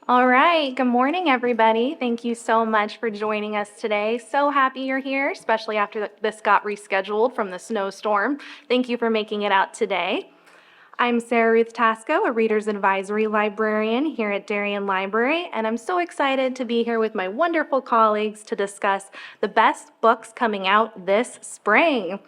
All right, good morning, everybody. Thank you so much for joining us today. So happy you're here, especially after this got rescheduled from the snowstorm. Thank you for making it out today. I'm Sarah Ruth Tasco, a Reader's Advisory Librarian here at Darien Library, and I'm so excited to be here with my wonderful colleagues to discuss the best books coming out this spring.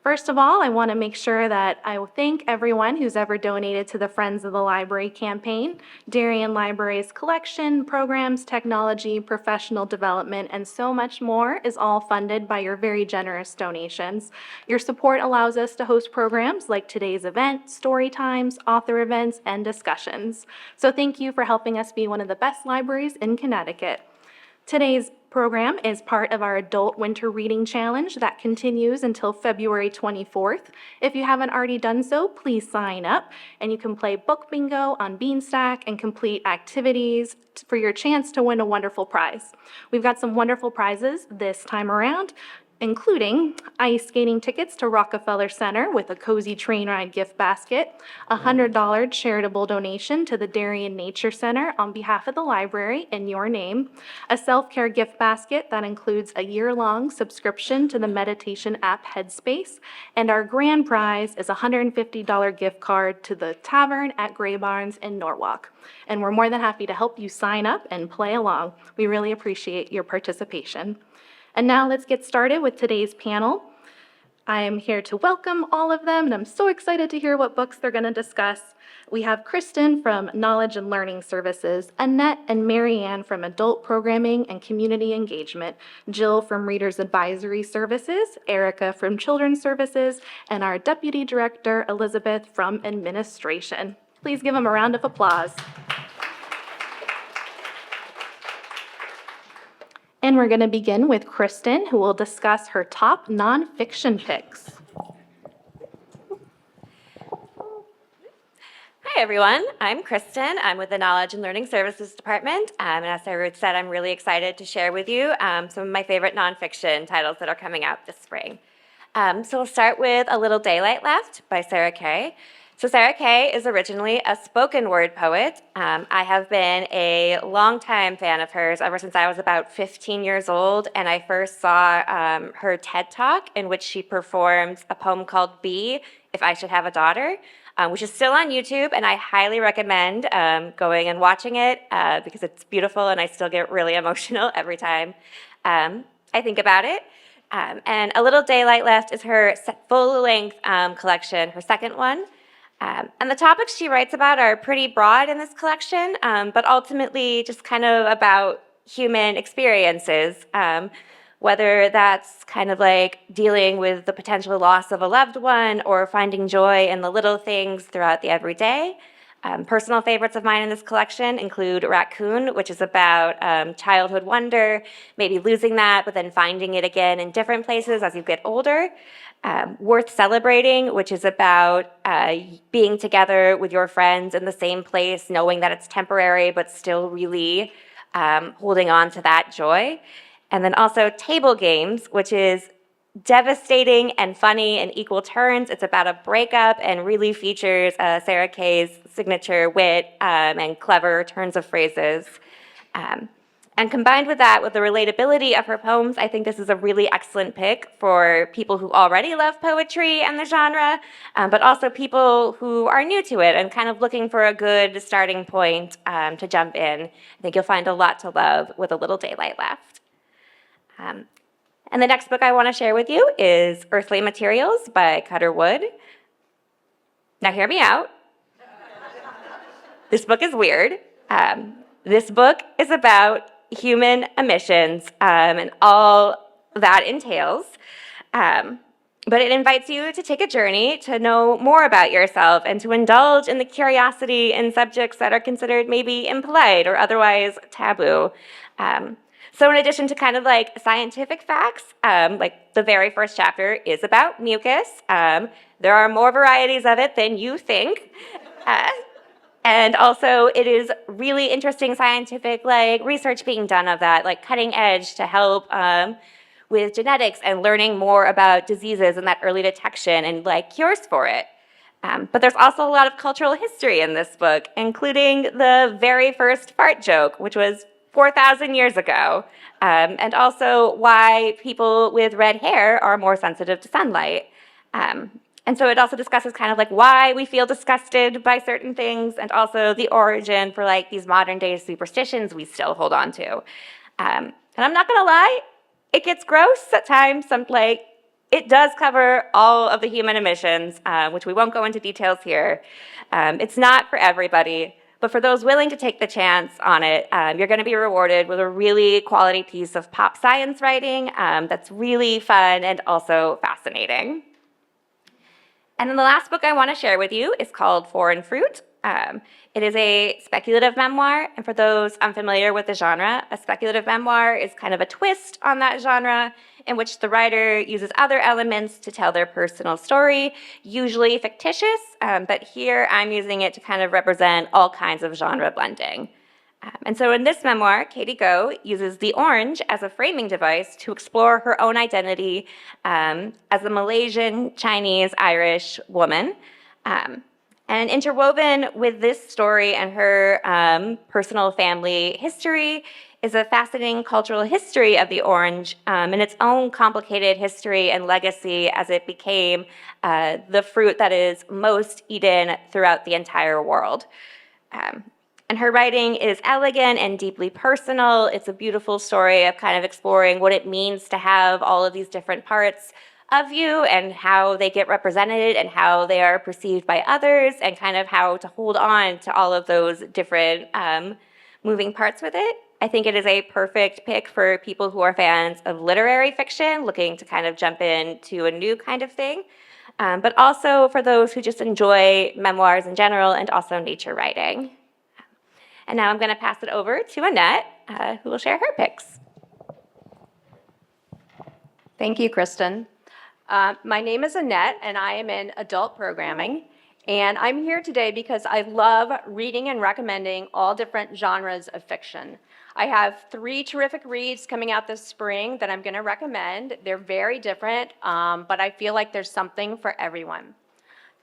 First of all, I want to make sure that I will thank everyone who's ever donated to the Friends of the Library campaign. Darien Library's collection, programs, technology, professional development, and so much more is all funded by your very generous donations. Your support allows us to host programs like today's event, story times, author events, and discussions. So thank you for helping us be one of the best libraries in Connecticut. Today's program is part of our Adult Winter Reading Challenge that continues until February 24th. If you haven't already done so, please sign up, and you can play book bingo on Beanstack and complete activities for your chance to win a wonderful prize. We've got some wonderful prizes this time around, including ice skating tickets to Rockefeller Center with a cozy train ride gift basket, a $100 charitable donation to the Darien Nature Center on behalf of the library in your name, a self-care gift basket that includes a year-long subscription to the meditation app Headspace, and our grand prize is a $150 gift card to the Tavern at Gray Barns in Norwalk. And we're more than happy to help you sign up and play along. We really appreciate your participation. And now let's get started with today's panel. I am here to welcome all of them, and I'm so excited to hear what books they're going to discuss. We have Kristen from Knowledge and Learning Services, Annette and Marianne from Adult Programming and Community Engagement, Jill from Reader's Advisory Services, Erica from Children's Services, and our Deputy Director, Elizabeth, from Administration. Please give them a round of applause. And we're going to begin with Kristen, who will discuss her top nonfiction picks. Hi, everyone. I'm Kristen. I'm with the Knowledge and Learning Services Department. And as Sarah Ruth said, I'm really excited to share with you some of my favorite nonfiction titles that are coming out this spring. So we'll start with A Little Daylight Left by Sarah Kay. So Sarah Kay is originally a spoken word poet. I have been a longtime fan of hers ever since I was about 15 years old, and I first saw her TED Talk in which she performed a poem called Be, If I Should Have a Daughter, which is still on YouTube, and I highly recommend going and watching it because it's beautiful, and I still get really emotional every time I think about it. And A Little Daylight Left is her full-length collection, her second one. And the topics she writes about are pretty broad in this collection, but ultimately just kind of about human experiences, whether that's kind of like dealing with the potential loss of a loved one or finding joy in the little things throughout the everyday. Personal favorites of mine in this collection include Raccoon, which is about childhood wonder, maybe losing that, but then finding it again in different places as you get older. Worth Celebrating, which is about being together with your friends in the same place, knowing that it's temporary, but still really holding on to that joy. And then also Table Games, which is devastating and funny in equal turns. It's about a breakup and really features Sarah Kay's signature wit and clever turns of phrases. And combined with that, with the relatability of her poems, I think this is a really excellent pick for people who already love poetry and the genre, but also people who are new to it and kind of looking for a good starting point to jump in. I think you'll find a lot to love with A Little Daylight Left. And the next book I want to share with you is Earthly Materials by Cutter Wood. Now hear me out. This book is weird. This book is about human emissions and all that entails. But it invites you to take a journey to know more about yourself and to indulge in the curiosity in subjects that are considered maybe impolite or otherwise taboo. So in addition to kind of like scientific facts, like the very first chapter is about mucus. There are more varieties of it than you think. And also it is really interesting scientific research being done of that, like cutting edge to help with genetics and learning more about diseases and that early detection and cures for it. But there's also a lot of cultural history in this book, including the very first fart joke, which was 4,000 years ago, and also why people with red hair are more sensitive to sunlight. And so it also discusses kind of like why we feel disgusted by certain things, and also the origin for like these modern day superstitions we still hold on to. And I'm not gonna lie, it gets gross at times. It does cover all of the human emissions, which we won't go into details here. It's not for everybody, but for those willing to take the chance on it, you're going to be rewarded with a really quality piece of pop science writing that's really fun and also fascinating. And then the last book I want to share with you is called Foreign Fruit. It is a speculative memoir, and for those unfamiliar with the genre, a speculative memoir is kind of a twist on that genre in which the writer uses other elements to tell their personal story, usually fictitious, but here I'm using it to kind of represent all kinds of genre blending. And so in this memoir, Katie Go uses the orange as a framing device to explore her own identity as a Malaysian, Chinese, Irish woman. And interwoven with this story and her personal family history is a fascinating cultural history of the orange and its own complicated history and legacy as it became the fruit that is most eaten throughout the entire world. And her writing is elegant and deeply personal. It's a beautiful story of kind of exploring what it means to have all of these different parts of you and how they get represented and how they are perceived by others and kind of how to hold on to all of those different moving parts with it. I think it is a perfect pick for people who are fans of literary fiction, looking to kind of jump into a new kind of thing, but also for those who just enjoy memoirs in general and also nature writing. And now I'm going to pass it over to Annette, who will share her picks. Thank you, Kristen. My name is Annette, and I am in adult programming. And I'm here today because I love reading and recommending all different genres of fiction. I have 3 terrific reads coming out this spring that I'm going to recommend. They're very different, but I feel like there's something for everyone.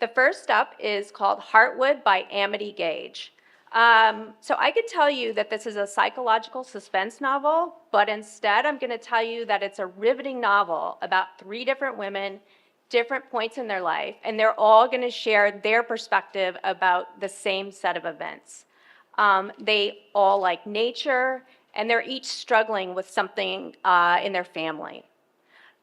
The first up is called Heartwood by Amity Gage. So I could tell you that this is a psychological suspense novel, but instead I'm going to tell you that it's a riveting novel about 3 different women, different points in their life, and they're all going to share their perspective about the same set of events. They all like nature, and they're each struggling with something in their family.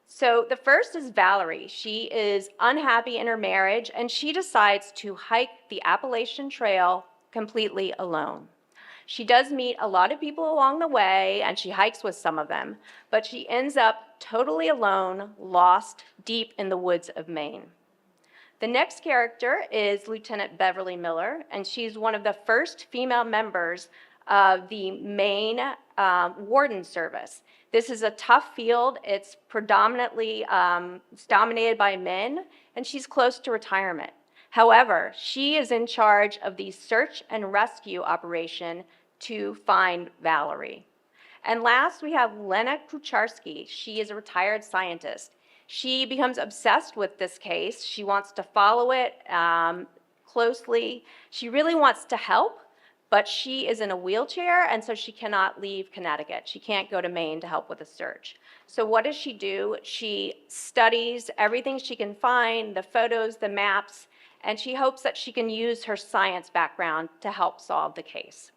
So the first is Valerie. She is unhappy in her marriage, and she decides to hike the Appalachian Trail completely alone. She does meet a lot of people along the way, and she hikes with some of them, but she ends up totally alone, lost deep in the woods of Maine. The next character is Lieutenant Beverly Miller, and she's one of the first female members of the Maine Warden Service. This is a tough field. It's predominantly dominated by men, and she's close to retirement. However, she is in charge of the search and rescue operation to find Valerie. And last, we have Lena Kucharski. She is a retired scientist. She becomes obsessed with this case. She wants to follow it closely. She really wants to help, but she is in a wheelchair, and so she cannot leave Connecticut. She can't go to Maine to help with the search. So what does she do? She studies everything she can find, the photos, the maps, and she hopes that she can use her science background to help solve the case.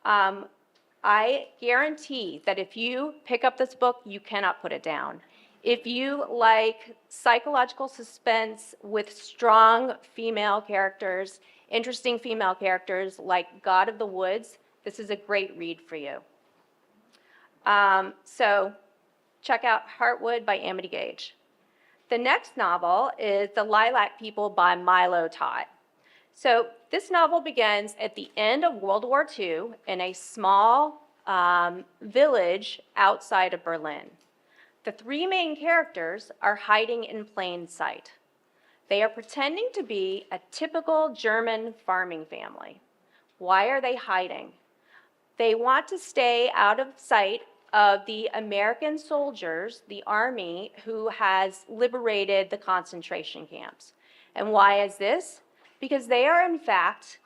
I guarantee that if you pick up this book, you cannot put it down. If you like psychological suspense with strong female characters, interesting female characters like God of the Woods, this is a great read for you. So check out Heartwood by Amity Gage. The next novel is The Lilac People by Milo Todd. So this novel begins at the end of World War II in a small village outside of Berlin. The 3 main characters are hiding in plain sight. They are pretending to be a typical German farming family. Why are they hiding? They want to stay out of sight of the American soldiers, the army, who has liberated the concentration camps. And why is this? Because they are, in fact,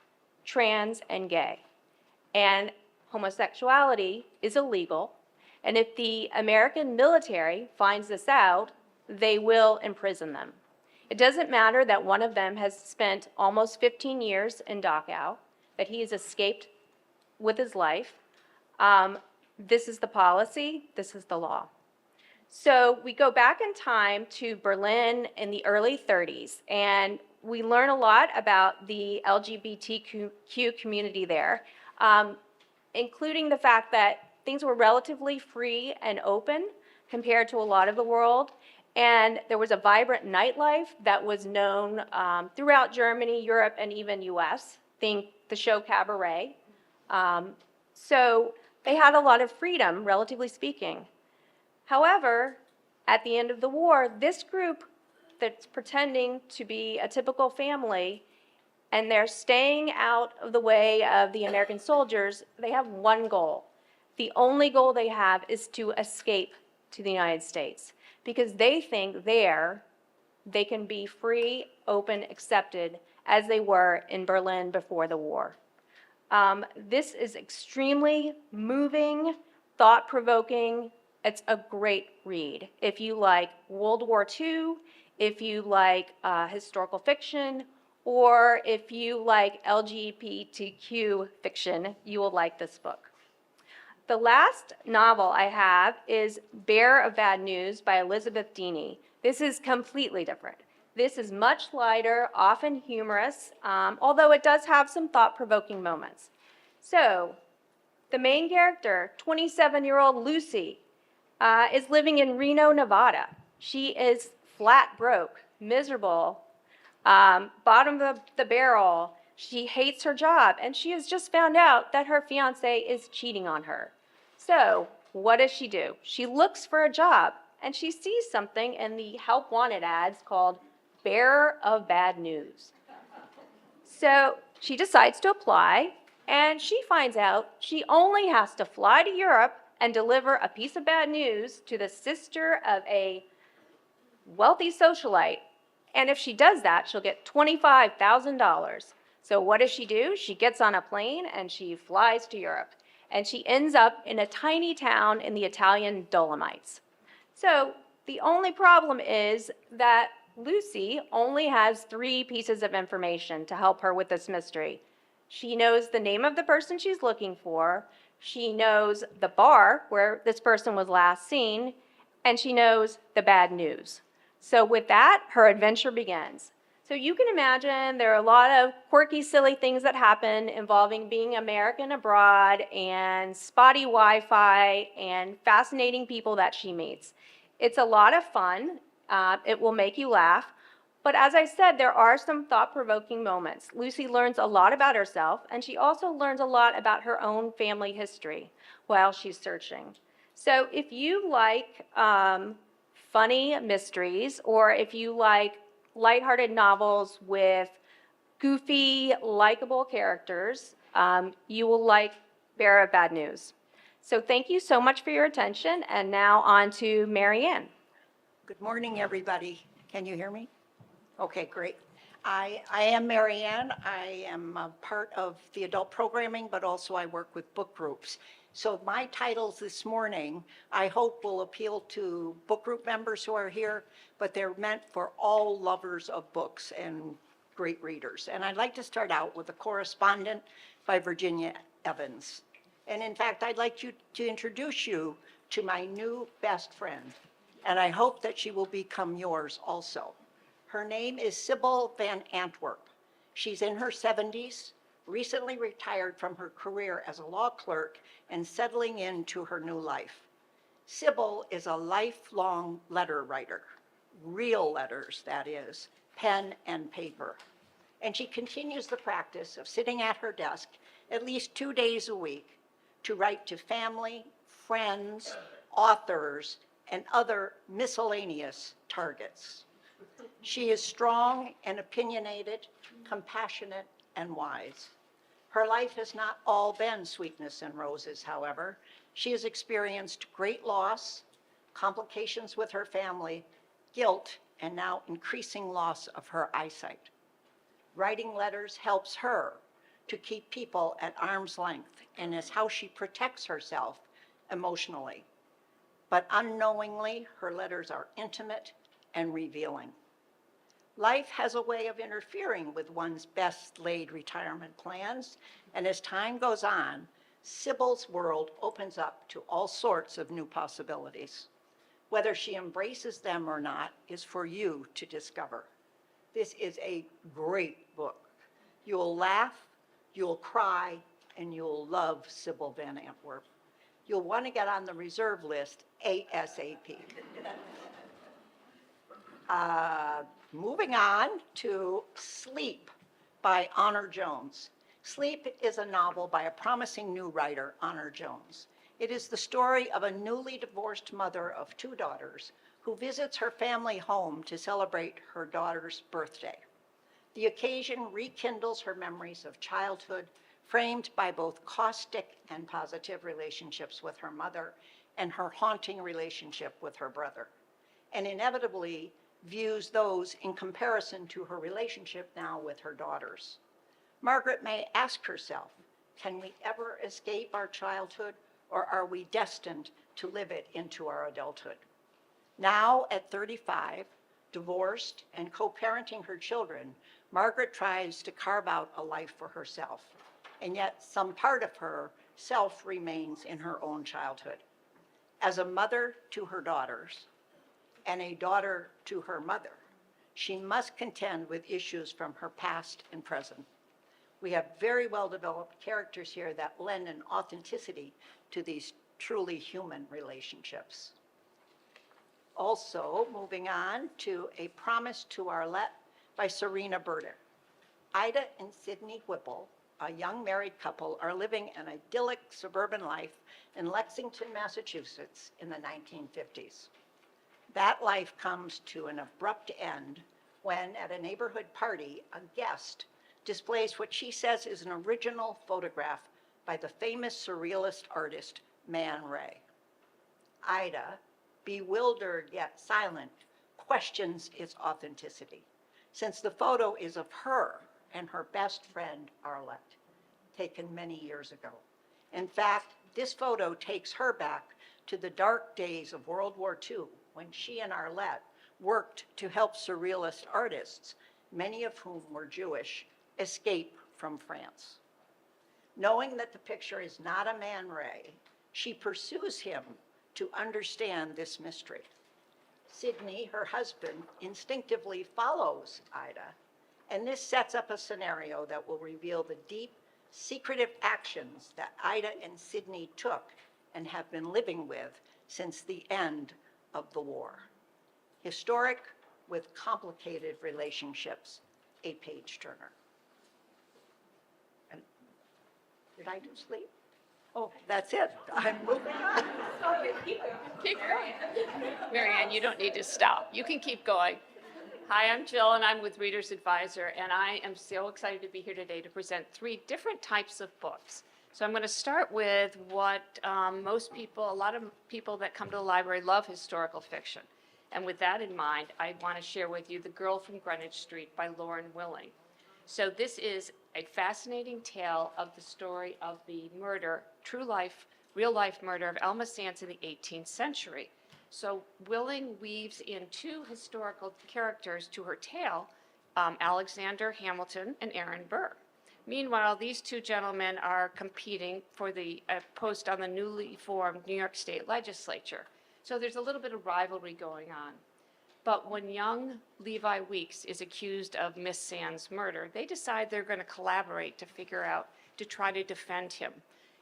trans and gay. And homosexuality is illegal. And if the American military finds this out, they will imprison them. It doesn't matter that one of them has spent almost 15 years in Dachau, that he has escaped with his life. This is the policy, this is the law. So we go back in time to Berlin in the early 30s, and we learn a lot about the LGBTQ community there, including the fact that things were relatively free and open compared to a lot of the world. And there was a vibrant nightlife that was known throughout Germany, Europe, and even US. Think the show Cabaret. So they had a lot of freedom, relatively speaking. However, at the end of the war, this group that's pretending to be a typical family, and they're staying out of the way of the American soldiers, they have one goal. The only goal they have is to escape to the United States, because they think there they can be free, open, accepted, as they were in Berlin before the war. This is extremely moving, thought-provoking. It's a great read. If you like World War II, if you like historical fiction, or if you like LGBTQ fiction, you will like this book. The last novel I have is Bearer of Bad News by Elizabeth Deeney. This is completely different. This is much lighter, often humorous, although it does have some thought-provoking moments. So, the main character, 27-year-old Lucy, is living in Reno, Nevada. She is flat broke, miserable, bottom of the barrel. She hates her job, and she has just found out that her fiance is cheating on her. So, what does she do? She looks for a job, and she sees something in the Help Wanted ads called Bearer of Bad News. So, she decides to apply, and she finds out she only has to fly to Europe and deliver a piece of bad news to the sister of a wealthy socialite. And if she does that, she'll get $25,000. So what does she do? She gets on a plane and she flies to Europe. And she ends up in a tiny town in the Italian Dolomites. So the only problem is that Lucy only has 3 pieces of information to help her with this mystery. She knows the name of the person she's looking for, she knows the bar where this person was last seen, and she knows the bad news. So with that, her adventure begins. So you can imagine there are a lot of quirky, silly things that happen involving being American abroad and spotty Wi-Fi and fascinating people that she meets. It's a lot of fun. It will make you laugh. But as I said, there are some thought-provoking moments. Lucy learns a lot about herself, and she also learns a lot about her own family history while she's searching. So if you like funny mysteries, or if you like lighthearted novels with goofy, likable characters, you will like Bearer of Bad News. So thank you so much for your attention, and now on to Mary Ann. Good morning, everybody. Can you hear me? Okay, great. I am Mary Ann. I am a part of the adult programming, but also I work with book groups. So my titles this morning, I hope will appeal to book group members who are here, but they're meant for all lovers of books and great readers. And I'd like to start out with A Correspondent by Virginia Evans. And in fact, I'd like to introduce you to my new best friend, and I hope that she will become yours also. Her name is Sybil Van Antwerp. She's in her 70s, recently retired from her career as a law clerk and settling into her new life. Sybil is a lifelong letter writer, real letters, that is, pen and paper. And she continues the practice of sitting at her desk at least 2 days a week to write to family, friends, authors, and other miscellaneous targets. She is strong and opinionated, compassionate, and wise. Her life has not all been sweetness and roses, however. She has experienced great loss, complications with her family, guilt, and now increasing loss of her eyesight. Writing letters helps her to keep people at arm's length and is how she protects herself emotionally. But unknowingly, her letters are intimate and revealing. Life has a way of interfering with one's best laid retirement plans, and as time goes on, Sybil's world opens up to all sorts of new possibilities. Whether she embraces them or not is for you to discover. This is a great book. You'll laugh, you'll cry, and you'll love Sybil Van Antwerp. You'll want to get on the reserve list ASAP. Moving on to Sleep by Honor Jones. Sleep is a novel by a promising new writer, Honor Jones. It is the story of a newly divorced mother of 2 daughters who visits her family home to celebrate her daughter's birthday. The occasion rekindles her memories of childhood, framed by both caustic and positive relationships with her mother and her haunting relationship with her brother, and inevitably views those in comparison to her relationship now with her daughters. Margaret may ask herself, can we ever escape our childhood, or are we destined to live it into our adulthood? Now, at 35, divorced and co-parenting her children, Margaret tries to carve out a life for herself, and yet some part of herself remains in her own childhood. As a mother to her daughters and a daughter to her mother, she must contend with issues from her past and present. We have very well-developed characters here that lend an authenticity to these truly human relationships. Also, moving on to A Promise to Arlette by Serena Burdick. Ida and Sidney Whipple, a young married couple, are living an idyllic suburban life in Lexington, Massachusetts in the 1950s. That life comes to an abrupt end when, at a neighborhood party, a guest displays what she says is an original photograph by the famous surrealist artist Man Ray. Ida, bewildered yet silent, questions its authenticity, since the photo is of her and her best friend Arlette, taken many years ago. In fact, this photo takes her back to the dark days of World War II, when she and Arlette worked to help surrealist artists, many of whom were Jewish, escape from France. Knowing that the picture is not a Man Ray, she pursues him to understand this mystery. Sidney, her husband, instinctively follows Ida, and this sets up a scenario that will reveal the deep, secretive actions that Ida and Sidney took and have been living with since the end of the war. Historic with complicated relationships, a page-turner. And did I do Sleep? Oh, that's it. I'm moving on. Keep going. Marianne, you don't need to stop. You can keep going. Hi, I'm Jill, and I'm with Reader's Advisor, and I am so excited to be here today to present 3 different types of books. So I'm going to start with what a lot of people that come to the library love historical fiction. And with that in mind, I want to share with you The Girl from Greenwich Street by Lauren Willing. So this is a fascinating tale of the story of the murder, real life murder of Elma Sands in the 18th century. So Willing weaves in 2 historical characters to her tale, Alexander Hamilton and Aaron Burr. Meanwhile, these 2 gentlemen are competing for the post on the newly formed New York State Legislature. So there's a little bit of rivalry going on. But when young Levi Weeks is accused of Miss Sands' murder, they decide they're going to collaborate to try to defend him.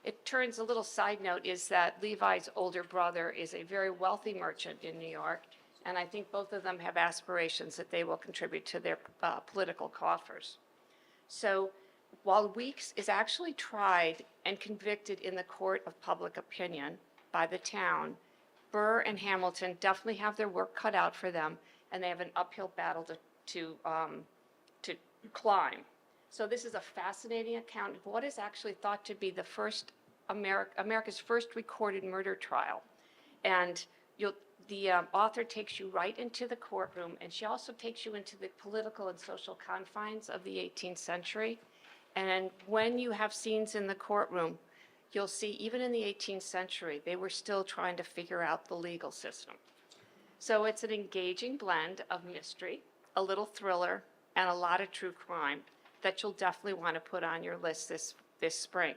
It turns, a little side note is that Levi's older brother is a very wealthy merchant in New York, and I think both of them have aspirations that they will contribute to their political coffers. So while Weeks is actually tried and convicted in the court of public opinion by the town, Burr and Hamilton definitely have their work cut out for them, and they have an uphill battle to climb. So this is a fascinating account of what is actually thought to be the first America's first recorded murder trial. And the author takes you right into the courtroom, and she also takes you into the political and social confines of the 18th century. And when you have scenes in the courtroom, you'll see even in the 18th century, they were still trying to figure out the legal system. So it's an engaging blend of mystery, a little thriller, and a lot of true crime that you'll definitely want to put on your list this spring.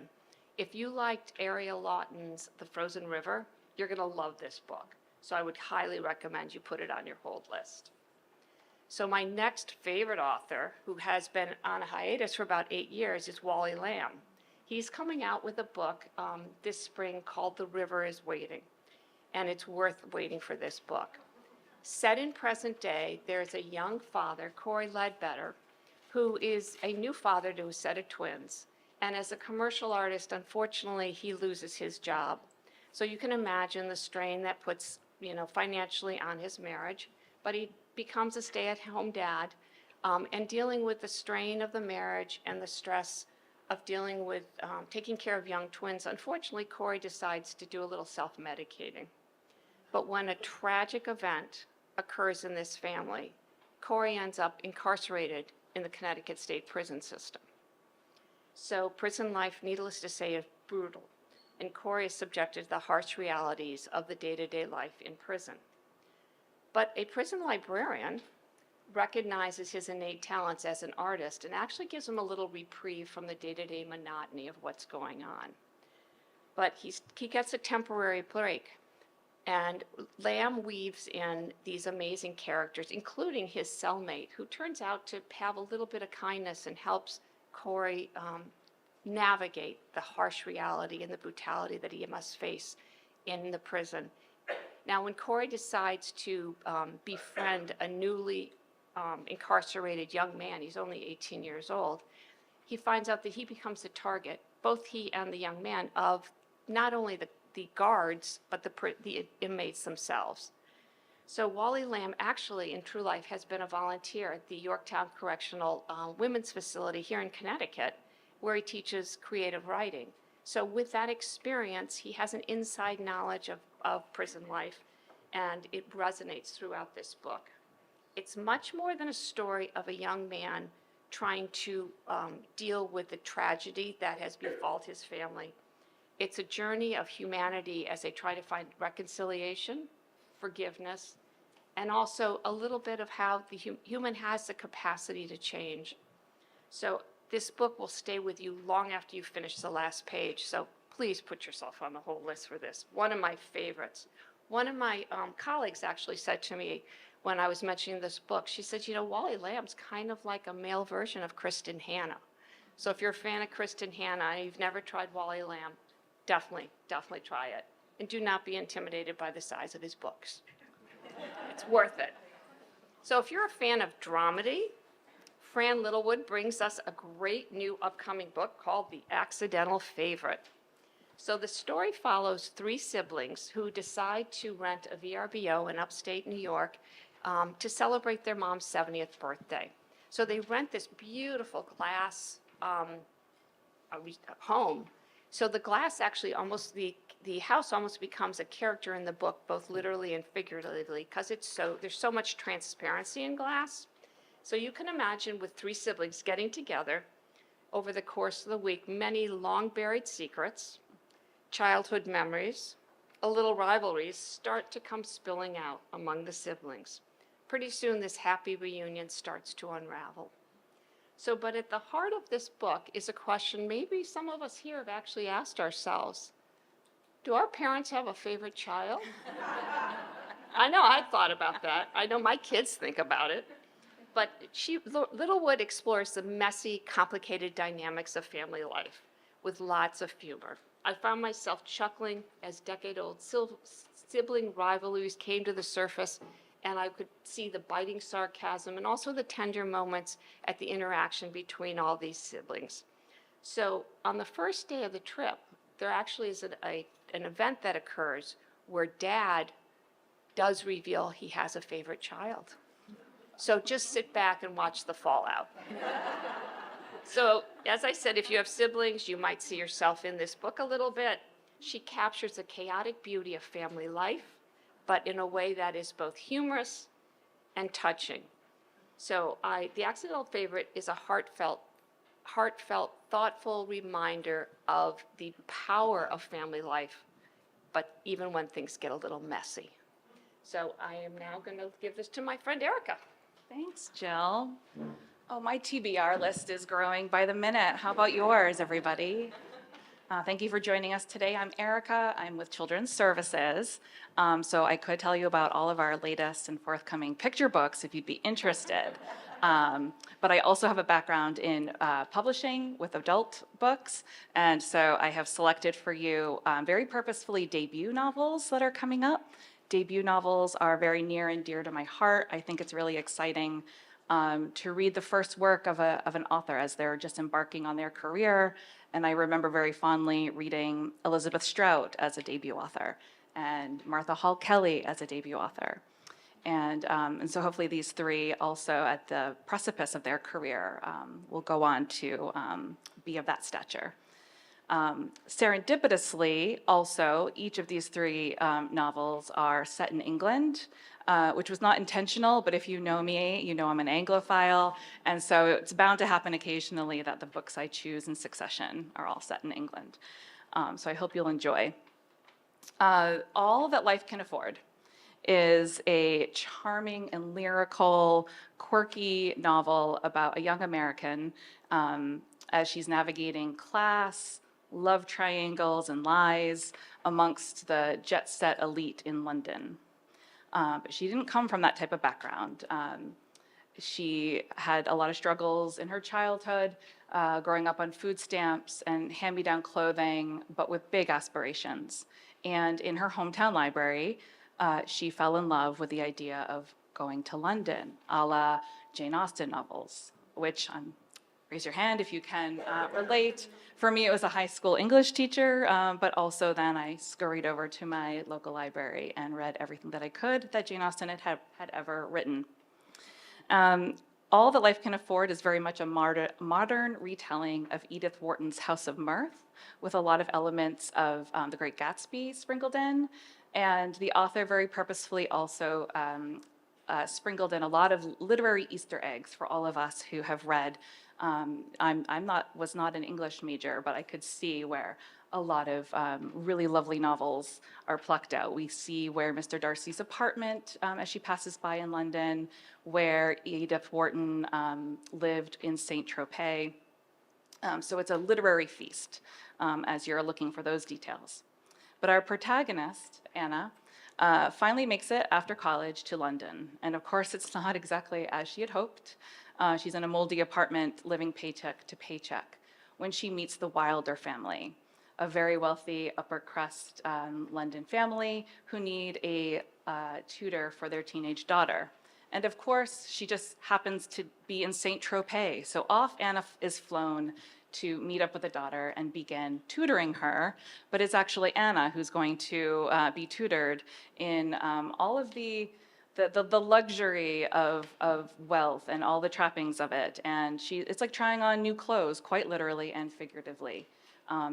If you liked Ariel Lawton's The Frozen River, you're going to love this book. So I would highly recommend you put it on your hold list. So my next favorite author, who has been on a hiatus for about 8 years, is Wally Lamb. He's coming out with a book this spring called The River is Waiting, and it's worth waiting for this book. Set in present day, there's a young father, Corey Ledbetter, who is a new father to a set of twins. And as a commercial artist, unfortunately, he loses his job. So you can imagine the strain that puts, financially on his marriage. But he becomes a stay-at-home dad, and dealing with the strain of the marriage and the stress of dealing with taking care of young twins. Unfortunately, Corey decides to do a little self-medicating. But when a tragic event occurs in this family, Corey ends up incarcerated in the Connecticut State Prison system. So prison life, needless to say, is brutal, and Corey is subjected to the harsh realities of the day-to-day life in prison. But a prison librarian recognizes his innate talents as an artist and actually gives him a little reprieve from the day-to-day monotony of what's going on. But he gets a temporary break, and Lamb weaves in these amazing characters, including his cellmate, who turns out to have a little bit of kindness and helps Corey navigate the harsh reality and the brutality that he must face in the prison. Now, when Corey decides to befriend a newly incarcerated young man, he's only 18 years old, he finds out that he becomes the target, both he and the young man, of not only the guards, but the inmates themselves. So Wally Lamb actually, in true life, has been a volunteer at the Yorktown Correctional Women's Facility here in Connecticut, where he teaches creative writing. So with that experience, he has an inside knowledge of prison life, and it resonates throughout this book. It's much more than a story of a young man trying to deal with the tragedy that has befallen his family. It's a journey of humanity as they try to find reconciliation, forgiveness, and also a little bit of how the human has the capacity to change. So this book will stay with you long after you finish the last page, so please put yourself on the whole list for this. One of my favorites. One of my colleagues actually said to me when I was mentioning this book, she said, Wally Lamb's kind of like a male version of Kristen Hanna. So if you're a fan of Kristen Hanna and you've never tried Wally Lamb, definitely try it. And do not be intimidated by the size of his books. It's worth it. So if you're a fan of dramedy, Fran Littlewood brings us a great new upcoming book called The Accidental Favorite. So the story follows 3 siblings who decide to rent a VRBO in upstate New York to celebrate their mom's 70th birthday. So they rent this beautiful glass home. So the glass actually the house almost becomes a character in the book, both literally and figuratively, because there's so much transparency in glass. So you can imagine with 3 siblings getting together over the course of the week, many long buried secrets, childhood memories, a little rivalries start to come spilling out among the siblings. Pretty soon this happy reunion starts to unravel. So, but at the heart of this book is a question maybe some of us here have actually asked ourselves. Do our parents have a favorite child? I know I thought about that. I know my kids think about it. But Littlewood explores the messy, complicated dynamics of family life with lots of humor. I found myself chuckling as decade-old sibling rivalries came to the surface, and I could see the biting sarcasm and also the tender moments at the interaction between all these siblings. So on the first day of the trip, there actually is an event that occurs where Dad does reveal he has a favorite child. So just sit back and watch the fallout. So, as I said, if you have siblings, you might see yourself in this book a little bit. She captures the chaotic beauty of family life, but in a way that is both humorous and touching. So The Accidental Favorite is a heartfelt, thoughtful reminder of the power of family life, but even when things get a little messy. So I am now going to give this to my friend Erica. Thanks, Jill. Oh, my TBR list is growing by the minute. How about yours, everybody? Thank you for joining us today. I'm Erica. I'm with Children's Services. So I could tell you about all of our latest and forthcoming picture books if you'd be interested. But I also have a background in publishing with adult books. And so I have selected for you very purposefully debut novels that are coming up. Debut novels are very near and dear to my heart. I think it's really exciting to read the first work of an author as they're just embarking on their career. And I remember very fondly reading Elizabeth Strout as a debut author and Martha Hall Kelly as a debut author. And so hopefully these three also at the precipice of their career will go on to be of that stature. Serendipitously, also, each of these three novels are set in England, which was not intentional, but if you know me, you know I'm an Anglophile, and so it's bound to happen occasionally that the books I choose in succession are all set in England. So I hope you'll enjoy. All That Life Can Afford is a charming and lyrical, quirky novel about a young American as she's navigating class, love triangles, and lies amongst the jet-set elite in London. But she didn't come from that type of background. She had a lot of struggles in her childhood, growing up on food stamps and hand-me-down clothing, but with big aspirations. And in her hometown library, she fell in love with the idea of going to London, a la Jane Austen novels, which raise your hand if you can relate. For me, it was a high school English teacher, but also then I scurried over to my local library and read everything that I could that Jane Austen had ever written. All That Life Can Afford is very much a modern retelling of Edith Wharton's House of Mirth, with a lot of elements of The Great Gatsby sprinkled in. And the author very purposefully also sprinkled in a lot of literary Easter eggs for all of us who have read. Was not an English major, but I could see where a lot of really lovely novels are plucked out. We see where Mr. Darcy's apartment, as she passes by in London, where Edith Wharton lived in Saint-Tropez. So it's a literary feast as you're looking for those details. But our protagonist, Anna, finally makes it after college to London. And of course, it's not exactly as she had hoped. She's in a moldy apartment living paycheck to paycheck when she meets the Wilder family, a very wealthy upper crust London family who need a tutor for their teenage daughter. And of course, she just happens to be in Saint-Tropez. So off Anna is flown to meet up with the daughter and begin tutoring her, but it's actually Anna who's going to be tutored in all of the luxury of wealth and all the trappings of it. And it's like trying on new clothes, quite literally and figuratively,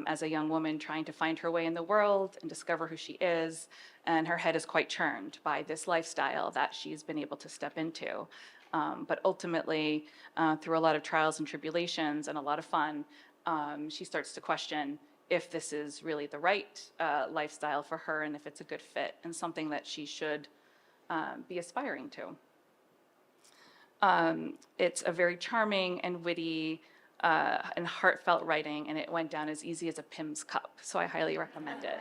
as a young woman trying to find her way in the world and discover who she is. And her head is quite churned by this lifestyle that she's been able to step into. But ultimately, through a lot of trials and tribulations and a lot of fun, she starts to question if this is really the right lifestyle for her and if it's a good fit and something that she should be aspiring to. It's a very charming and witty and heartfelt writing, and it went down as easy as a Pim's cup, so I highly recommend it.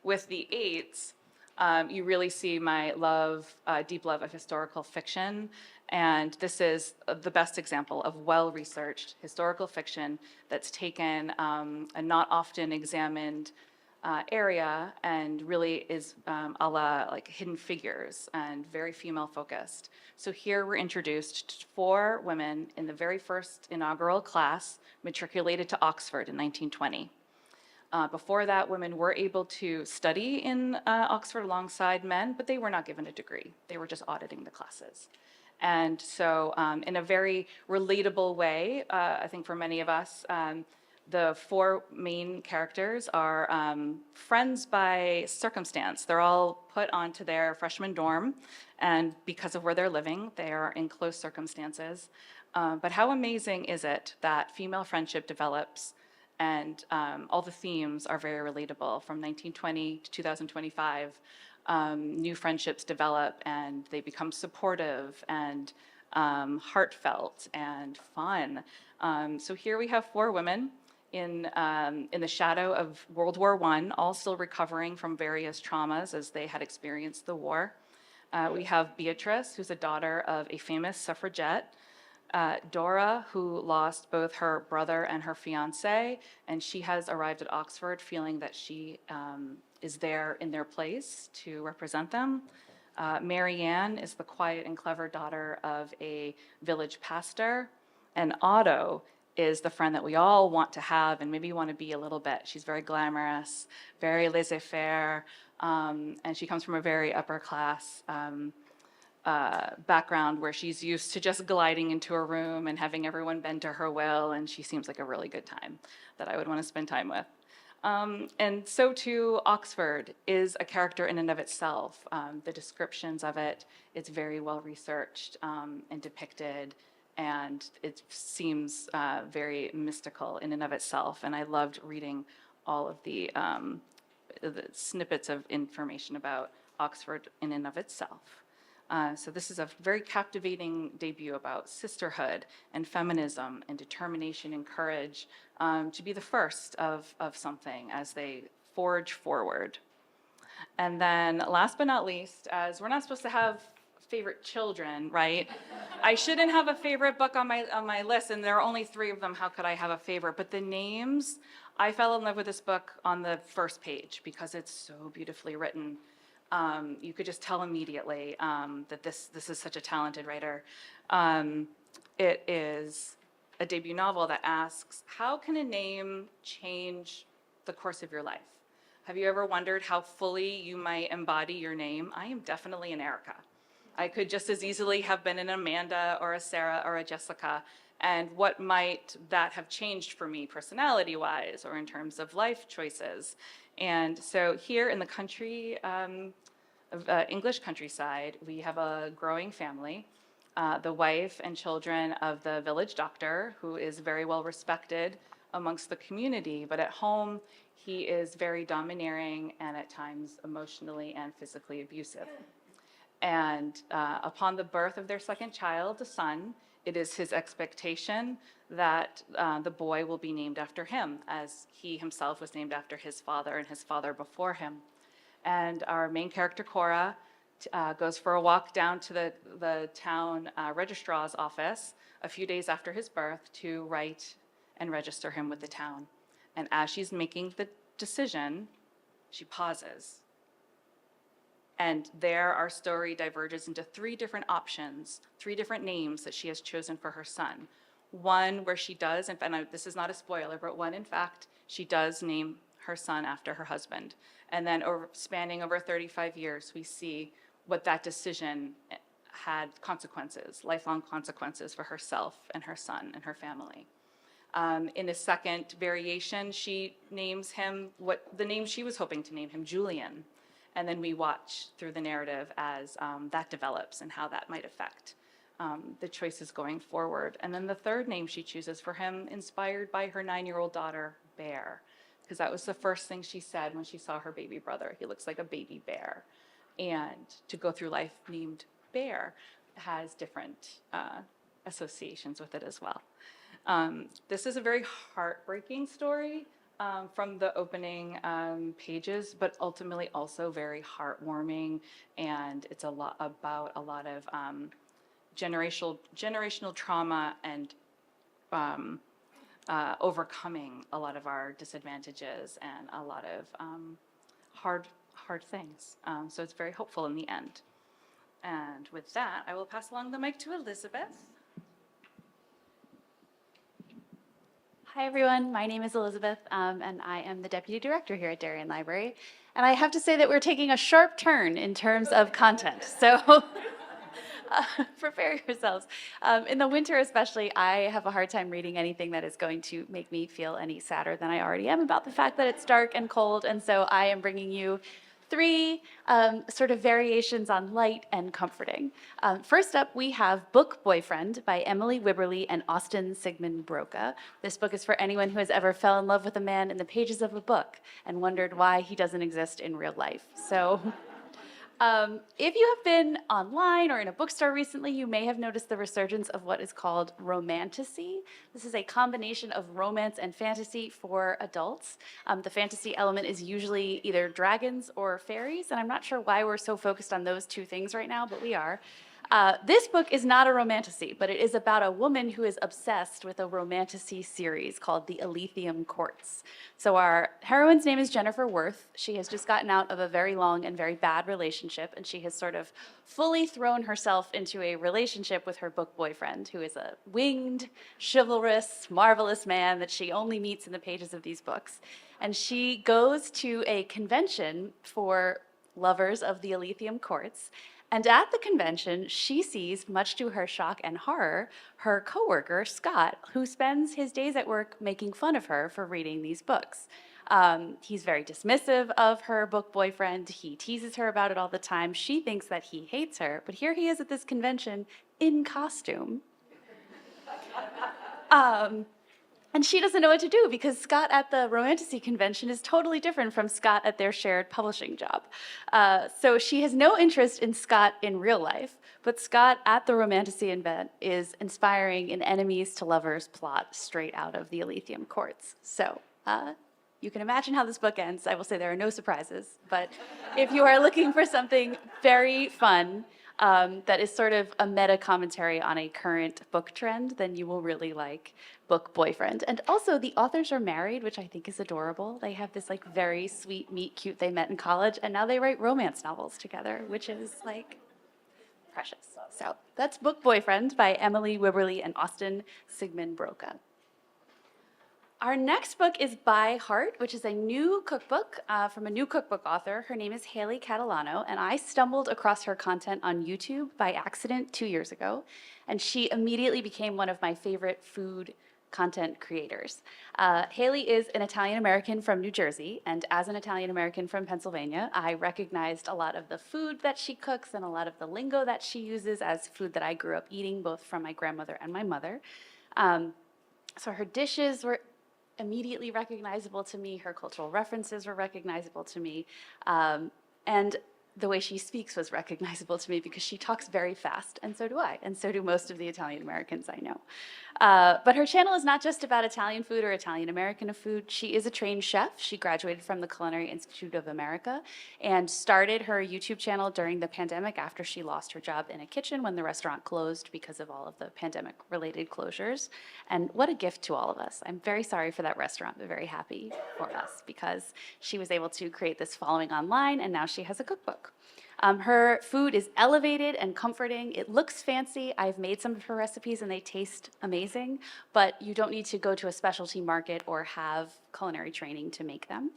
With the eights, you really see my deep love of historical fiction, and this is the best example of well-researched historical fiction that's taken a not often examined area and really is a la like Hidden Figures and very female focused. So here we're introduced to 4 women in the very first inaugural class matriculated to Oxford in 1920. Before that, women were able to study in Oxford alongside men, but they were not given a degree. They were just auditing the classes. And so in a very relatable way, I think for many of us, The four main characters are friends by circumstance. They're all put onto their freshman dorm, and because of where they're living, they are in close circumstances. But how amazing is it that female friendship develops, and all the themes are very relatable from 1920 to 2025. New friendships develop, and they become supportive and heartfelt and fun. So here we have four women in the shadow of World War I, all still recovering from various traumas as they had experienced the war. We have Beatrice, who's a daughter of a famous suffragette. Dora, who lost both her brother and her fiance, and she has arrived at Oxford feeling that she is there in their place to represent them. Marianne is the quiet and clever daughter of a village pastor, and Otto is the friend that we all want to have and maybe want to be a little bit. She's very glamorous, very laissez-faire, and she comes from a very upper class background where she's used to just gliding into a room and having everyone bend to her will, and she seems like a really good time that I would want to spend time with. And so too, Oxford is a character in and of itself. The descriptions of it, it's very well researched and depicted, and it seems very mystical in and of itself. And I loved reading all of the snippets of information about Oxford in and of itself. So this is a very captivating debut about sisterhood and feminism and determination and courage to be the first of something as they forge forward. And then last but not least, as we're not supposed to have favorite children, right? I shouldn't have a favorite book on my list, and there are only 3 of them. How could I have a favorite? But the names, I fell in love with this book on the first page because it's so beautifully written. You could just tell immediately that this is such a talented writer. It is a debut novel that asks, how can a name change the course of your life? Have you ever wondered how fully you might embody your name? I am definitely an Erica. I could just as easily have been an Amanda or a Sarah or a Jessica. And what might that have changed for me personality-wise or in terms of life choices? And so here in the country, English countryside, we have a growing family. The wife and children of the village doctor, who is very well respected amongst the community, but at home, he is very domineering and at times emotionally and physically abusive. And upon the birth of their second child, a son, it is his expectation that the boy will be named after him, as he himself was named after his father and his father before him. And our main character, Cora, goes for a walk down to the town registrar's office a few days after his birth to write and register him with the town. And as she's making the decision, she pauses. And there our story diverges into 3 different options, 3 different names that she has chosen for her son. One where she does, and this is not a spoiler, but one, in fact, she does name her son after her husband. And then spanning over 35 years, we see what that decision had consequences, lifelong consequences for herself and her son and her family. In a second variation, she names him the name she was hoping to name him, Julian. And then we watch through the narrative as that develops and how that might affect the choices going forward. And then the third name she chooses for him, inspired by her 9-year-old daughter, Bear, because that was the first thing she said when she saw her baby brother. He looks like a baby bear. And to go through life named Bear has different associations with it as well. This is a very heartbreaking story. From the opening pages, but ultimately also very heartwarming, and it's about a lot of generational trauma and overcoming a lot of our disadvantages and a lot of hard things. So it's very hopeful in the end. And with that, I will pass along the mic to Elizabeth. Hi, everyone. My name is Elizabeth, and I am the Deputy Director here at Darien Library. And I have to say that we're taking a sharp turn in terms of content. So Prepare yourselves. In the winter especially, I have a hard time reading anything that is going to make me feel any sadder than I already am about the fact that it's dark and cold, and so I am bringing you three sort of variations on light and comforting. First up, we have Book Boyfriend by Emily Wibberley and Austin Sigmund Broca. This book is for anyone who has ever fell in love with a man in the pages of a book and wondered why he doesn't exist in real life. So if you have been online or in a bookstore recently, you may have noticed the resurgence of what is called romantasy. This is a combination of romance and fantasy for adults. The fantasy element is usually either dragons or fairies, and I'm not sure why we're so focused on those two things right now, but we are. This book is not a romantasy, but it is about a woman who is obsessed with a romantasy series called the Elysium Courts. So our heroine's name is Jennifer Worth. She has just gotten out of a very long and very bad relationship, and she has sort of fully thrown herself into a relationship with her book boyfriend, who is a winged, chivalrous, marvelous man that she only meets in the pages of these books. And she goes to a convention for lovers of the Elysium Courts. And at the convention, she sees, much to her shock and horror, her coworker, Scott, who spends his days at work making fun of her for reading these books. He's very dismissive of her book boyfriend. He teases her about it all the time. She thinks that he hates her, but here he is at this convention in costume. And she doesn't know what to do because Scott at the Romantasy convention is totally different from Scott at their shared publishing job. So she has no interest in Scott in real life, but Scott at the Romantasy event is inspiring an enemies to lovers plot straight out of the Elysium Courts. So you can imagine how this book ends. I will say there are no surprises, but if you are looking for something very fun, that is sort of a meta commentary on a current book trend, then you will really like Book Boyfriend. And also the authors are married, which I think is adorable. They have this like very sweet meet cute they met in college, and now they write romance novels together, which is like precious. So that's Book Boyfriend by Emily Wibberley and Austin Sigmund Broca. Our next book is By Heart, which is a new cookbook from a new cookbook author. Her name is Haley Catalano, and I stumbled across her content on YouTube by accident 2 years ago, and she immediately became one of my favorite food content creators. Haley is an Italian-American from New Jersey, and as an Italian-American from Pennsylvania, I recognized a lot of the food that she cooks and a lot of the lingo that she uses as food that I grew up eating, both from my grandmother and my mother. So her dishes were immediately recognizable to me. Her cultural references were recognizable to me. And the way she speaks was recognizable to me because she talks very fast, and so do I, and so do most of the Italian Americans I know. But her channel is not just about Italian food or Italian American food. She is a trained chef. She graduated from the Culinary Institute of America and started her YouTube channel during the pandemic after she lost her job in a kitchen when the restaurant closed because of all of the pandemic-related closures. And what a gift to all of us. I'm very sorry for that restaurant, but very happy for us because she was able to create this following online, and now she has a cookbook. Her food is elevated and comforting. It looks fancy. I've made some of her recipes and they taste amazing, but you don't need to go to a specialty market or have culinary training to make them.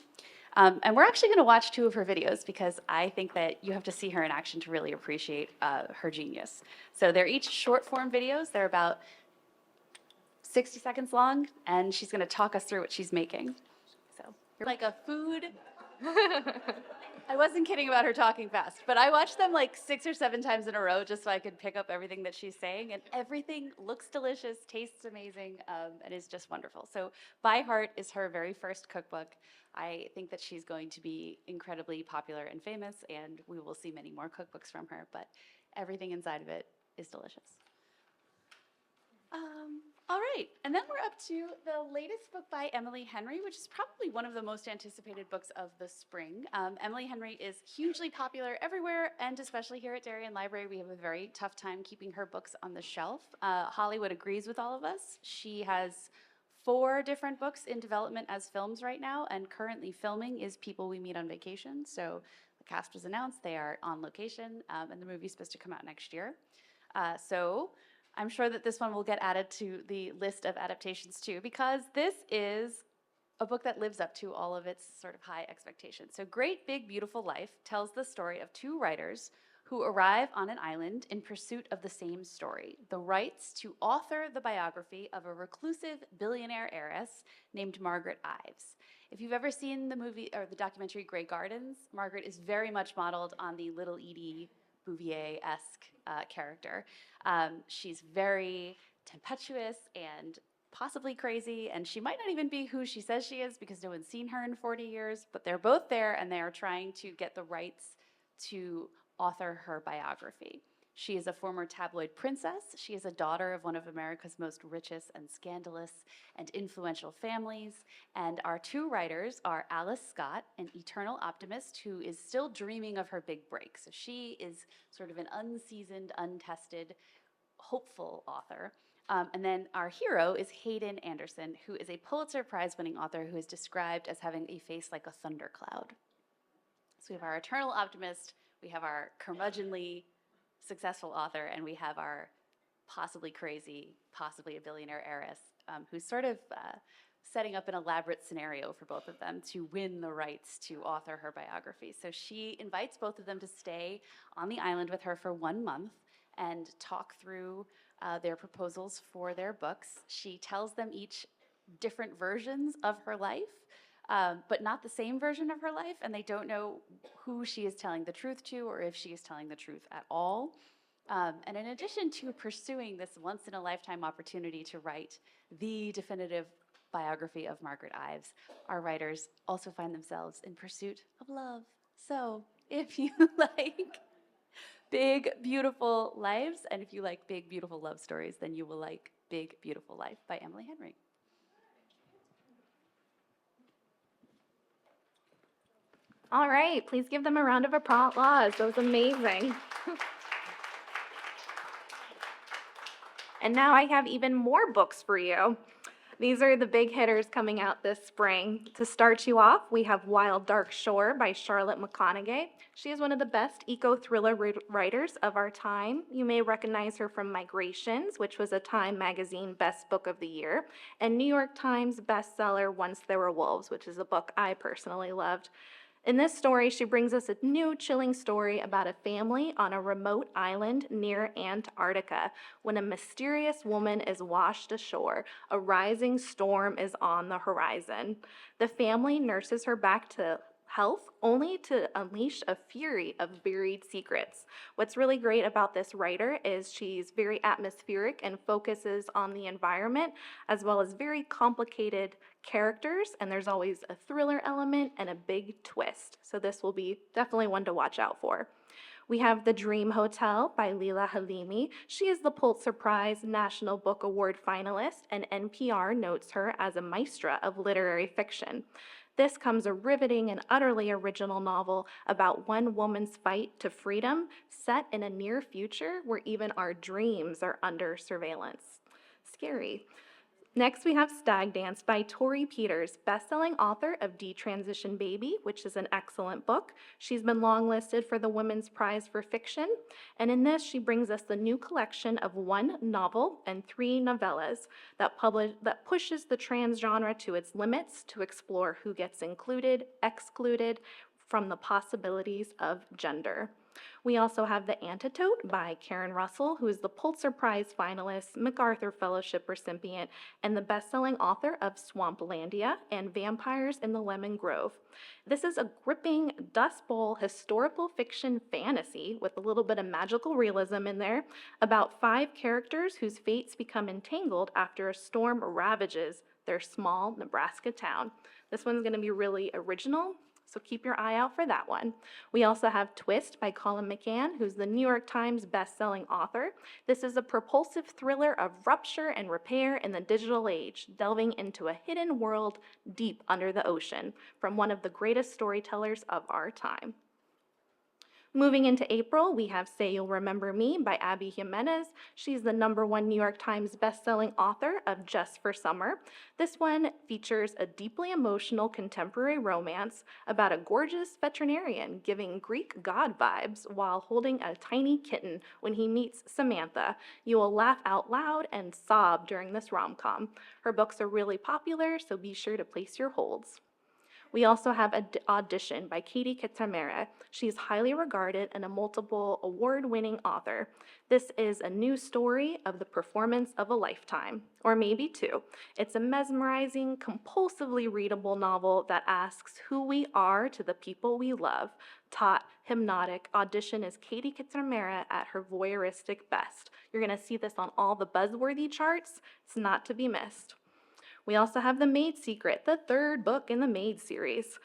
And we're actually going to watch 2 of her videos because I think that you have to see her in action to really appreciate her genius. So they're each short form videos. They're about 60 seconds long, and she's going to talk us through what she's making. So you're like a food... I wasn't kidding about her talking fast, but I watched them like 6 or 7 times in a row just so I could pick up everything that she's saying, and everything looks delicious, tastes amazing, and is just wonderful. So By Heart is her very first cookbook. I think that she's going to be incredibly popular and famous, and we will see many more cookbooks from her, but everything inside of it is delicious. All right, and then we're up to the latest book by Emily Henry, which is probably one of the most anticipated books of the spring. Emily Henry is hugely popular everywhere, and especially here at Darien Library, we have a very tough time keeping her books on the shelf. Hollywood agrees with all of us. She has 4 different books in development as films right now, and currently filming is People We Meet on Vacation. So the cast was announced, they are on location, and the movie's supposed to come out next year. So I'm sure that this one will get added to the list of adaptations too, because this is a book that lives up to all of its sort of high expectations. So Great Big Beautiful Life tells the story of 2 writers who arrive on an island in pursuit of the same story, the rights to author the biography of a reclusive billionaire heiress named Margaret Ives. If you've ever seen the movie or the documentary Grey Gardens, Margaret is very much modeled on the Little Edie Bouvier-esque character. She's very tempestuous and possibly crazy, and she might not even be who she says she is because no one's seen her in 40 years, but they're both there and they are trying to get the rights to author her biography. She is a former tabloid princess. She is a daughter of one of America's most richest and scandalous and influential families. And our two writers are Alice Scott, an eternal optimist who is still dreaming of her big break. So she is sort of an unseasoned, untested, hopeful author. And then our hero is Hayden Anderson, who is a Pulitzer Prize-winning author who is described as having a face like a thundercloud. So we have our eternal optimist, we have our curmudgeonly successful author, and we have our possibly crazy, possibly a billionaire heiress, who's sort of setting up an elaborate scenario for both of them to win the rights to author her biography. So she invites both of them to stay on the island with her for 1 month and talk through their proposals for their books. She tells them each different versions of her life, but not the same version of her life, and they don't know who she is telling the truth to or if she is telling the truth at all. And in addition to pursuing this once-in-a-lifetime opportunity to write the definitive biography of Margaret Ives, our writers also find themselves in pursuit of love. So if you like Big, Beautiful Lives, and if you like big, beautiful love stories, then you will like Big, Beautiful Life by Emily Henry. All right, please give them a round of applause. That was amazing. And now I have even more books for you. These are the big hitters coming out this spring. To start you off, we have Wild Dark Shore by Charlotte McConaughey. She is one of the best eco-thriller writers of our time. You may recognize her from Migrations, which was a Time magazine best book of the year, and New York Times bestseller Once There Were Wolves, which is a book I personally loved. In this story, she brings us a new chilling story about a family on a remote island near Antarctica. When a mysterious woman is washed ashore, a rising storm is on the horizon. The family nurses her back to health only to unleash a fury of buried secrets. What's really great about this writer is she's very atmospheric and focuses on the environment as well as very complicated characters, and there's always a thriller element and a big twist. So this will be definitely one to watch out for. We have The Dream Hotel by Leila Halimi. She is the Pulitzer Prize National Book Award finalist, and NPR notes her as a maestra of literary fiction. This comes a riveting and utterly original novel about one woman's fight to freedom, set in a near future where even our dreams are under surveillance. Scary. Next, we have Stag Dance by Tori Peters, best-selling author of Detransition Baby, which is an excellent book. She's been longlisted for the Women's Prize for Fiction, and in this, she brings us the new collection of 1 novel and 3 novellas that pushes the trans genre to its limits to explore who gets included, excluded from the possibilities of gender. We also have The Antidote by Karen Russell, who is the Pulitzer Prize finalist, MacArthur Fellowship recipient, and the best-selling author of Swamplandia and Vampires in the Lemon Grove. This is a gripping Dust Bowl historical fiction fantasy with a little bit of magical realism in there about 5 characters whose fates become entangled after a storm ravages their small Nebraska town. This one's going to be really original, so keep your eye out for that one. We also have Twist by Colin McCann, who's the New York Times best-selling author. This is a propulsive thriller of rupture and repair in the digital age, delving into a hidden world deep under the ocean from one of the greatest storytellers of our time. Moving into April, we have Say You'll Remember Me by Abby Jimenez. She's the #1 New York Times bestselling author of Just for Summer. This one features a deeply emotional contemporary romance about a gorgeous veterinarian giving Greek god vibes while holding a tiny kitten when he meets Samantha. You will laugh out loud and sob during this rom-com. Her books are really popular, so be sure to place your holds. We also have Audition by Katie Kitamera. She's highly regarded and a multiple award-winning author. This is a new story of the performance of a lifetime, or maybe two. It's a mesmerizing, compulsively readable novel that asks who we are to the people we love. Taut, hypnotic, Audition is Katie Kitamera at her voyeuristic best. You're going to see this on all the buzzworthy charts. It's not to be missed. We also have The Maid Secret, the third book in the Maid series.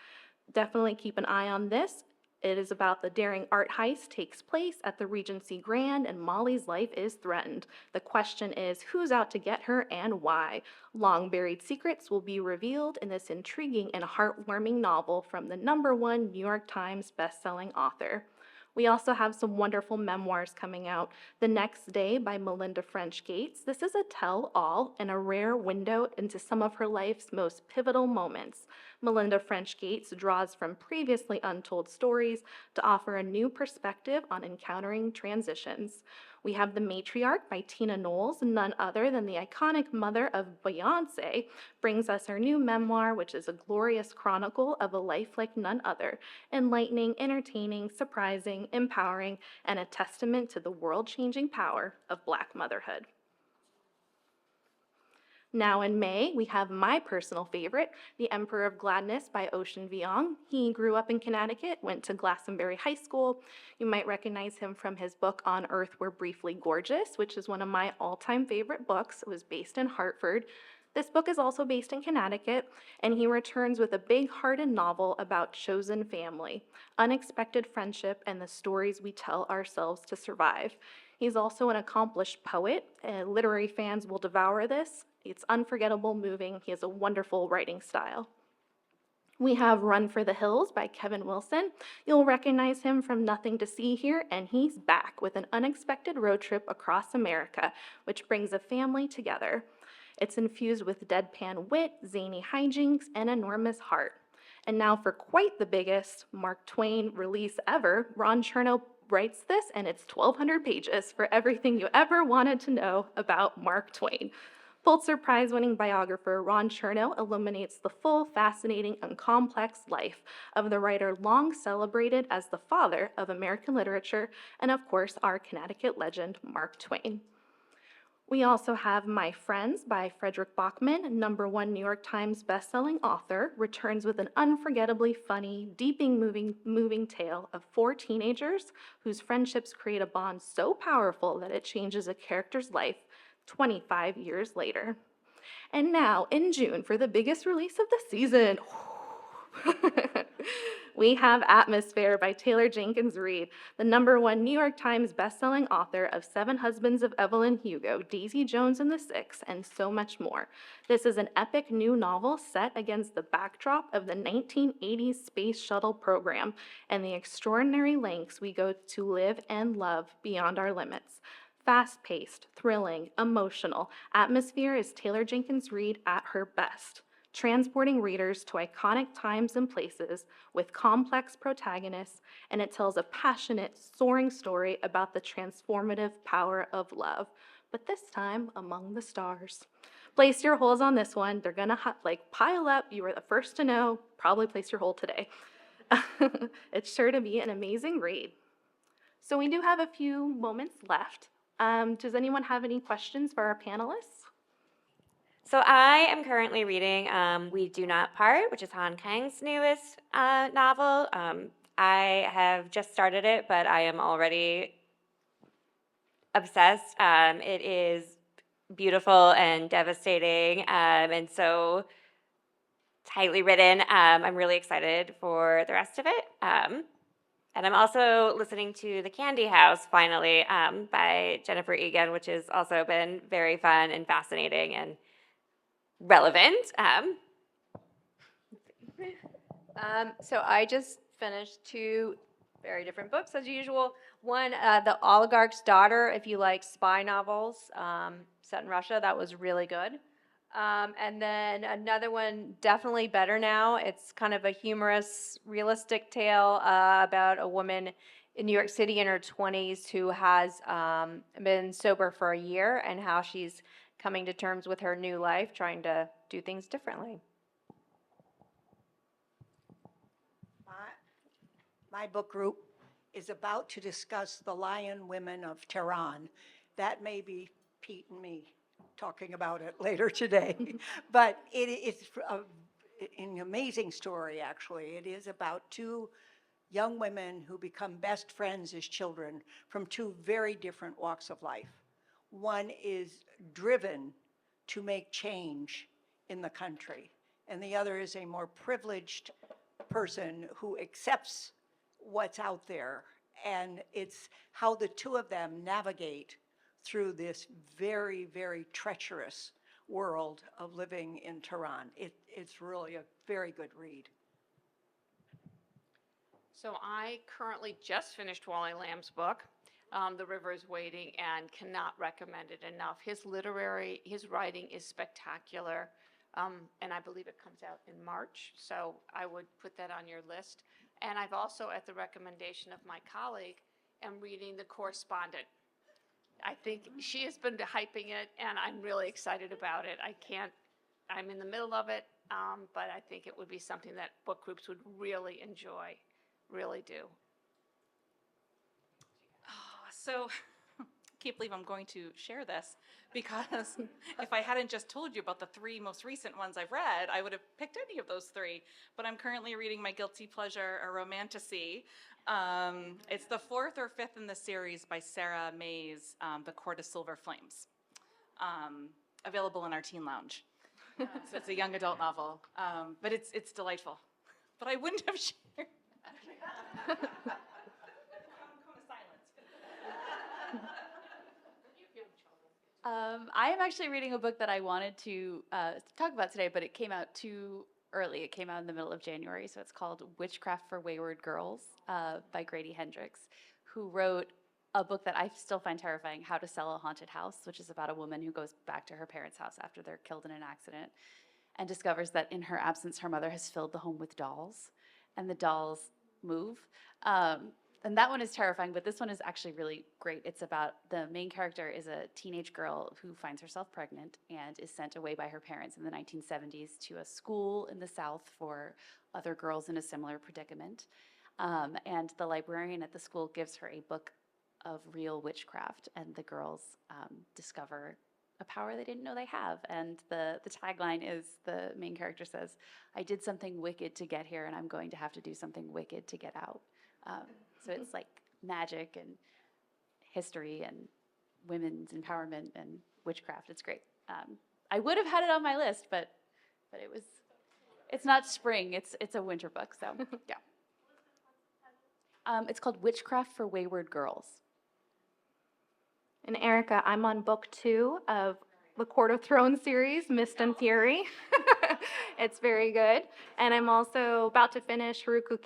Definitely keep an eye on this. It is about the daring art heist takes place at the Regency Grand and Molly's life is threatened. The question is who's out to get her and why? Long buried secrets will be revealed in this intriguing and heartwarming novel from the #1 New York Times bestselling author. We also have some wonderful memoirs coming out. The Next Day by Melinda French Gates. This is a tell-all and a rare window into some of her life's most pivotal moments. Melinda French Gates draws from previously untold stories to offer a new perspective on encountering transitions. We have The Matriarch by Tina Knowles, none other than the iconic mother of Beyoncé, brings us her new memoir, which is a glorious chronicle of a life like none other, enlightening, entertaining, surprising, empowering, and a testament to the world-changing power of Black motherhood. Now in May, we have my personal favorite, The Emperor of Gladness by Ocean Vuong. He grew up in Connecticut, went to Glastonbury High School. You might recognize him from his book On Earth We're Briefly Gorgeous, which is one of my all-time favorite books. It was based in Hartford. This book is also based in Connecticut, and he returns with a big-hearted novel about chosen family, unexpected friendship, and the stories we tell ourselves to survive. He's also an accomplished poet. Literary fans will devour this. It's unforgettable, moving. He has a wonderful writing style. We have Run for the Hills by Kevin Wilson. You'll recognize him from Nothing to See Here, and he's back with an unexpected road trip across America, which brings a family together. It's infused with deadpan wit, zany hijinks, and enormous heart. And now for quite the biggest Mark Twain release ever, Ron Chernow writes this, and it's 1,200 pages for everything you ever wanted to know about Mark Twain. Pulitzer Prize-winning biographer Ron Chernow illuminates the full, fascinating, and complex life of the writer long celebrated as the father of American literature, and of course, our Connecticut legend, Mark Twain. We also have My Friends by Frederick Bachman, #1 New York Times bestselling author, returns with an unforgettably funny, deeply moving tale of 4 teenagers whose friendships create a bond so powerful that it changes a character's life 25 years later. And now, in June, for the biggest release of the season, we have Atmosphere by Taylor Jenkins Reid, the #1 New York Times bestselling author of 7 Husbands of Evelyn Hugo, Daisy Jones and the Six, and so much more. This is an epic new novel set against the backdrop of the 1980s Space Shuttle program and the extraordinary lengths we go to live and love beyond our limits. Fast-paced, thrilling, emotional, Atmosphere is Taylor Jenkins Reid at her best, transporting readers to iconic times and places with complex protagonists, and it tells a passionate, soaring story about the transformative power of love, but this time among the stars. Place your holds on this one. They're gonna pile up. You were the first to know. Probably place your hold today. It's sure to be an amazing read. So we do have a few moments left. Does anyone have any questions for our panelists? So I am currently reading We Do Not Part, which is Han Kang's newest novel. I have just started it, but I am already obsessed. It is beautiful and devastating, and so tightly written. I'm really excited for the rest of it. And I'm also listening to The Candy House, finally, by Jennifer Egan, which has also been very fun and fascinating and relevant. So I just finished 2 very different books as usual. One, The Oligarch's Daughter, if you like spy novels set in Russia, that was really good. And then another one, definitely better now. It's kind of a humorous, realistic tale about a woman in New York City in her 20s who has been sober for a year and how she's coming to terms with her new life, trying to do things differently. My book group is about to discuss the Lion Women of Tehran. That may be Pete and me talking about it later today. But it's an amazing story, actually. It is about two young women who become best friends as children from two very different walks of life. One is driven to make change in the country, and the other is a more privileged person who accepts what's out there. And it's how the two of them navigate through this very, very treacherous world of living in Tehran. It's really a very good read. So I currently just finished Wally Lamb's book, The River is Waiting, and cannot recommend it enough. His writing is spectacular, and I believe it comes out in March, so I would put that on your list. And I've also, at the recommendation of my colleague, am reading The Correspondent. I think she has been hyping it, and I'm really excited about it. I'm in the middle of it, but I think it would be something that book groups would really enjoy. Really do. So I can't believe I'm going to share this, because if I hadn't just told you about the 3 most recent ones I've read, I would have picked any of those 3. But I'm currently reading my guilty pleasure, a romantasy. It's the 4th or 5th in the series by Sarah May's The Court of Silver Flames, available in our teen lounge. So it's a young adult novel, but it's delightful. But I wouldn't have shared. I am actually reading a book that I wanted to talk about today, but it came out too early. It came out in the middle of January, so it's called Witchcraft for Wayward Girls by Grady Hendrix, who wrote a book that I still find terrifying, How to Sell a Haunted House, which is about a woman who goes back to her parents' house after they're killed in an accident and discovers that in her absence, her mother has filled the home with dolls, and the dolls move. And that one is terrifying, but this one is actually really great. It's about the main character is a teenage girl who finds herself pregnant and is sent away by her parents in the 1970s to a school in the South for other girls in a similar predicament. And the librarian at the school gives her a book of real witchcraft, and the girls discover a power they didn't know they have. And the tagline is, the main character says, "I did something wicked to get here, and I'm going to have to do something wicked to get out." So it's like magic and history and women's empowerment and witchcraft. It's great. I would have had it on my list, but it's not spring. It's a winter book. So yeah. It's called Witchcraft for Wayward Girls. And Erica, I'm on book 2 of the Court of Thrones series, Mist and Fury. It's very good. And I'm also about to finish Haruki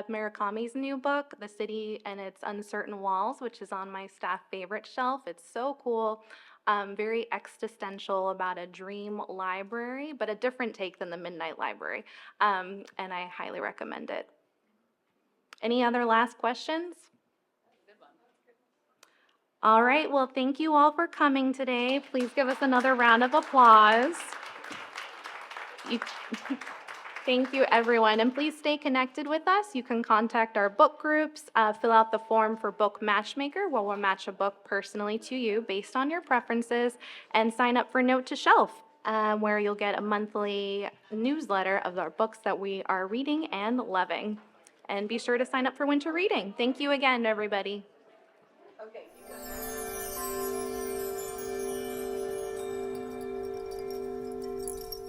Murakami's new book, The City and Its Uncertain Walls, which is on my staff favorite shelf. It's so cool. Very existential, about a dream library, but a different take than the Midnight Library. And I highly recommend it. Any other last questions? All right, well, thank you all for coming today. Please give us another round of applause. Thank you, everyone, and please stay connected with us. You can contact our book groups, fill out the form for Book Matchmaker, where we'll match a book personally to you based on your preferences, and sign up for Note to Shelf, where you'll get a monthly newsletter of our books that we are reading and loving. And be sure to sign up for winter reading. Thank you again, everybody.